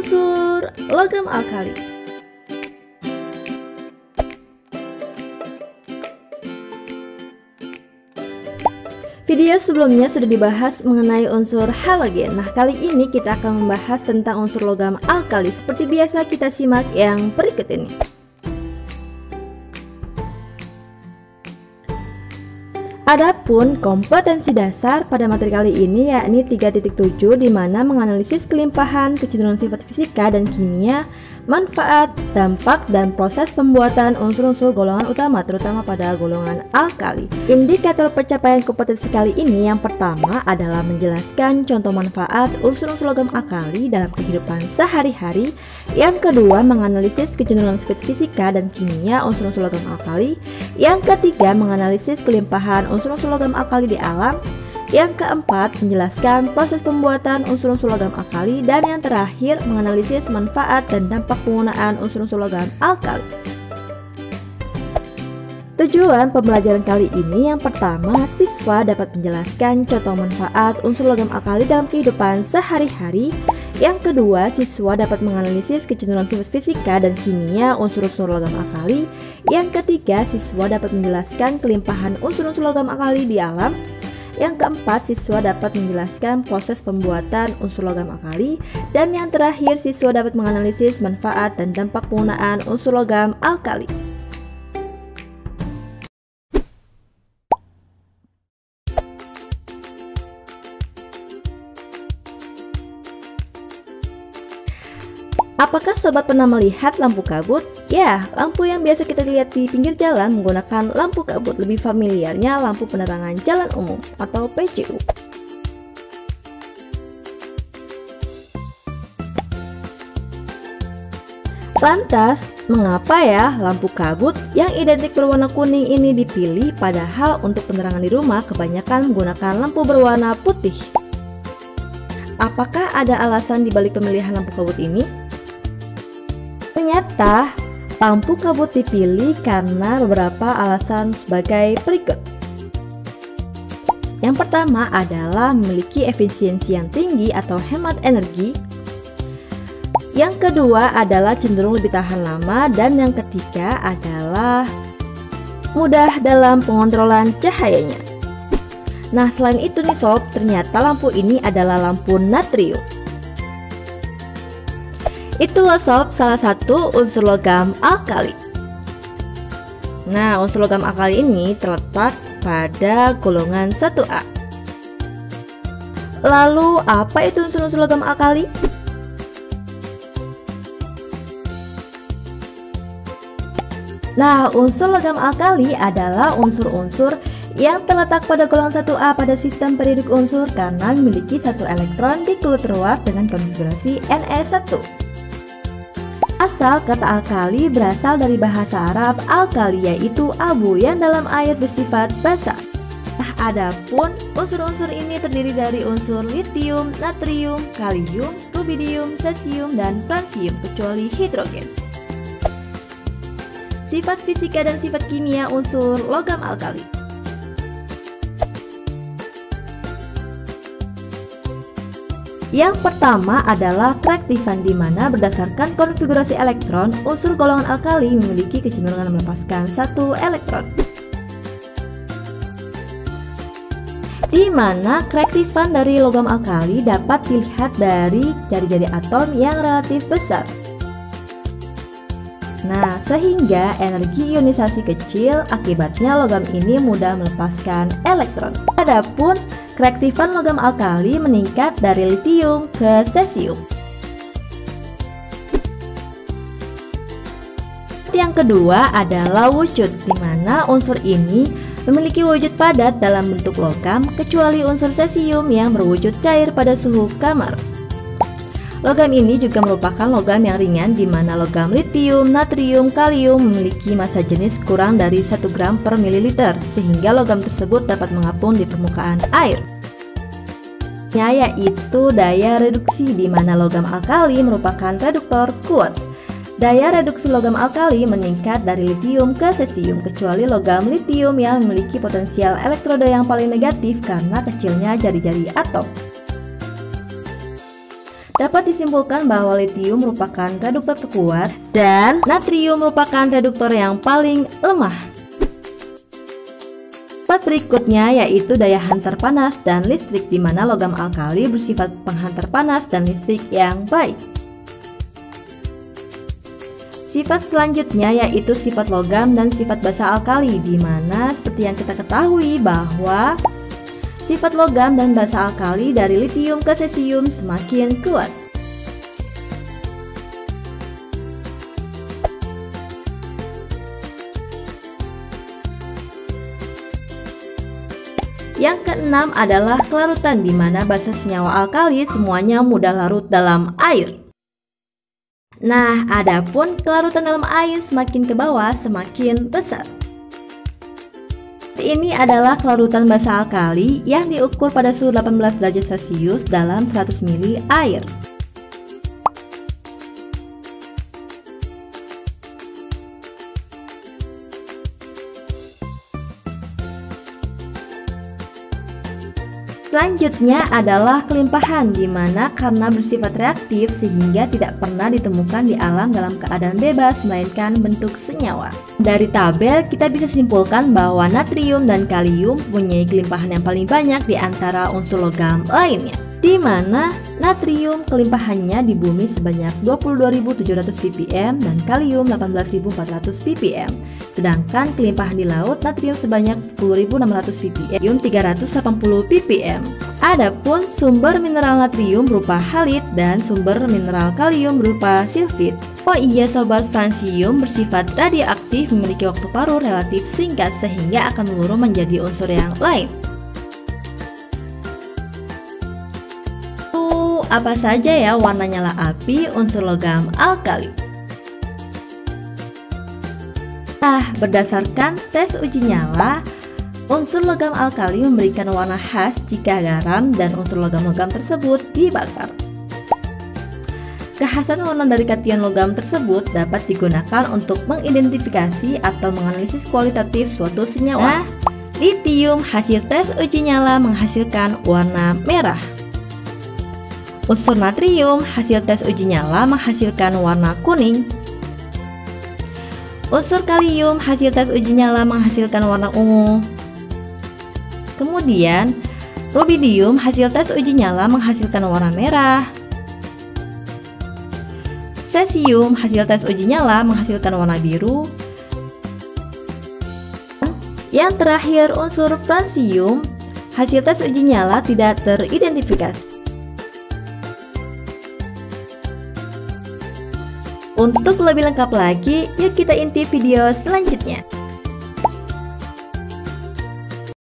unsur logam alkali. Video sebelumnya sudah dibahas mengenai unsur halogen. Nah, kali ini kita akan membahas tentang unsur logam alkali. Seperti biasa, kita simak yang berikut ini. Adapun kompetensi dasar pada materi kali ini yakni 3.7, di mana menganalisis kelimpahan, kecenderungan sifat fisika dan kimia, manfaat, dampak, dan proses pembuatan unsur-unsur golongan utama, terutama pada golongan alkali. Indikator pencapaian kompetensi kali ini yang pertama adalah menjelaskan contoh manfaat unsur-unsur logam alkali dalam kehidupan sehari-hari. Yang kedua, menganalisis kecenderungan sifat fisika dan kimia unsur-unsur logam alkali. Yang ketiga, menganalisis kelimpahan unsur-unsur logam alkali di alam. Yang keempat, menjelaskan proses pembuatan unsur-unsur logam alkali. Dan yang terakhir, menganalisis manfaat dan dampak penggunaan unsur-unsur logam alkali. Tujuan pembelajaran kali ini yang pertama, siswa dapat menjelaskan contoh manfaat unsur logam alkali dalam kehidupan sehari-hari. Yang kedua, siswa dapat menganalisis kecenderungan sifat fisika dan kimia unsur-unsur logam alkali. Yang ketiga, siswa dapat menjelaskan kelimpahan unsur-unsur logam alkali di alam. Yang keempat, siswa dapat menjelaskan proses pembuatan unsur logam alkali. Dan yang terakhir, siswa dapat menganalisis manfaat dan dampak penggunaan unsur logam alkali. Apakah sobat pernah melihat lampu kabut? Ya, lampu yang biasa kita lihat di pinggir jalan menggunakan lampu kabut. Lebih familiarnya lampu penerangan jalan umum atau PJU. Lantas, mengapa ya lampu kabut yang identik berwarna kuning ini dipilih, padahal untuk penerangan di rumah kebanyakan menggunakan lampu berwarna putih? Apakah ada alasan dibalik pemilihan lampu kabut ini? Ternyata, lampu kabut dipilih karena beberapa alasan sebagai berikut. Yang pertama adalah memiliki efisiensi yang tinggi atau hemat energi. Yang kedua adalah cenderung lebih tahan lama. Dan yang ketiga adalah mudah dalam pengontrolan cahayanya. Nah, selain itu nih sob, ternyata lampu ini adalah lampu natrium. Itu loh sob, salah satu unsur logam alkali. Nah, unsur logam alkali ini terletak pada golongan 1A. Lalu, apa itu unsur-unsur logam alkali? Nah, unsur logam alkali adalah unsur-unsur yang terletak pada golongan 1A pada sistem periodik unsur karena memiliki satu elektron di kulit terluar dengan konfigurasi Ne1. Asal kata alkali berasal dari bahasa Arab alkali, yaitu abu yang dalam air bersifat basa. Nah, adapun unsur-unsur ini terdiri dari unsur litium, natrium, kalium, rubidium, cesium, dan fransium kecuali hidrogen. Sifat fisika dan sifat kimia unsur logam alkali. Yang pertama adalah kereaktifan, di mana berdasarkan konfigurasi elektron, unsur golongan alkali memiliki kecenderungan melepaskan satu elektron. Di mana kereaktifan dari logam alkali dapat dilihat dari jari-jari atom yang relatif besar. Nah, sehingga energi ionisasi kecil, akibatnya logam ini mudah melepaskan elektron. Adapun kereaktifan logam alkali meningkat dari litium ke cesium. Yang kedua adalah wujud, di mana unsur ini memiliki wujud padat dalam bentuk logam, kecuali unsur cesium yang berwujud cair pada suhu kamar. Logam ini juga merupakan logam yang ringan, di mana logam litium, natrium, kalium memiliki massa jenis kurang dari 1 gram per mililiter, sehingga logam tersebut dapat mengapung di permukaan air. Yaitu daya reduksi, di mana logam alkali merupakan reduktor kuat. Daya reduksi logam alkali meningkat dari litium ke cesium, kecuali logam litium yang memiliki potensial elektroda yang paling negatif karena kecilnya jari-jari atom. dapat disimpulkan bahwa litium merupakan reduktor terkuat dan natrium merupakan reduktor yang paling lemah. Part berikutnya yaitu daya hantar panas dan listrik, di mana logam alkali bersifat penghantar panas dan listrik yang baik. Sifat selanjutnya yaitu sifat logam dan sifat basa alkali, di mana seperti yang kita ketahui bahwa sifat logam dan basa alkali dari litium ke cesium semakin kuat. Yang keenam adalah kelarutan, di mana basa senyawa alkali semuanya mudah larut dalam air. Nah, adapun kelarutan dalam air semakin ke bawah semakin besar. Ini adalah kelarutan basa alkali yang diukur pada suhu 18 derajat Celcius dalam 100 ml air. Selanjutnya adalah kelimpahan, di mana karena bersifat reaktif sehingga tidak pernah ditemukan di alam dalam keadaan bebas melainkan bentuk senyawa. Dari tabel kita bisa simpulkan bahwa natrium dan kalium mempunyai kelimpahan yang paling banyak di antara unsur logam lainnya, di mana natrium kelimpahannya di bumi sebanyak 22.700 ppm dan kalium 18.400 ppm. Sedangkan kelimpahan di laut natrium sebanyak 10.600 ppm, 380 ppm. Adapun sumber mineral natrium berupa halit dan sumber mineral kalium berupa silfit. Oh iya sobat, fransium bersifat radioaktif, memiliki waktu paruh relatif singkat sehingga akan meluruh menjadi unsur yang lain. Apa saja ya warna nyala api unsur logam alkali? Nah, berdasarkan tes uji nyala, unsur logam alkali memberikan warna khas jika garam dan unsur logam-logam tersebut dibakar. Kekhasan warna dari kation logam tersebut dapat digunakan untuk mengidentifikasi atau menganalisis kualitatif suatu senyawa. Nah, litium hasil tes uji nyala menghasilkan warna merah. Unsur natrium hasil tes uji nyala menghasilkan warna kuning. Unsur kalium hasil tes uji nyala menghasilkan warna ungu. Kemudian, rubidium hasil tes uji nyala menghasilkan warna merah. Cesium hasil tes uji nyala menghasilkan warna biru. Yang terakhir, unsur fransium hasil tes uji nyala tidak teridentifikasi. Untuk lebih lengkap lagi, yuk kita intip video selanjutnya.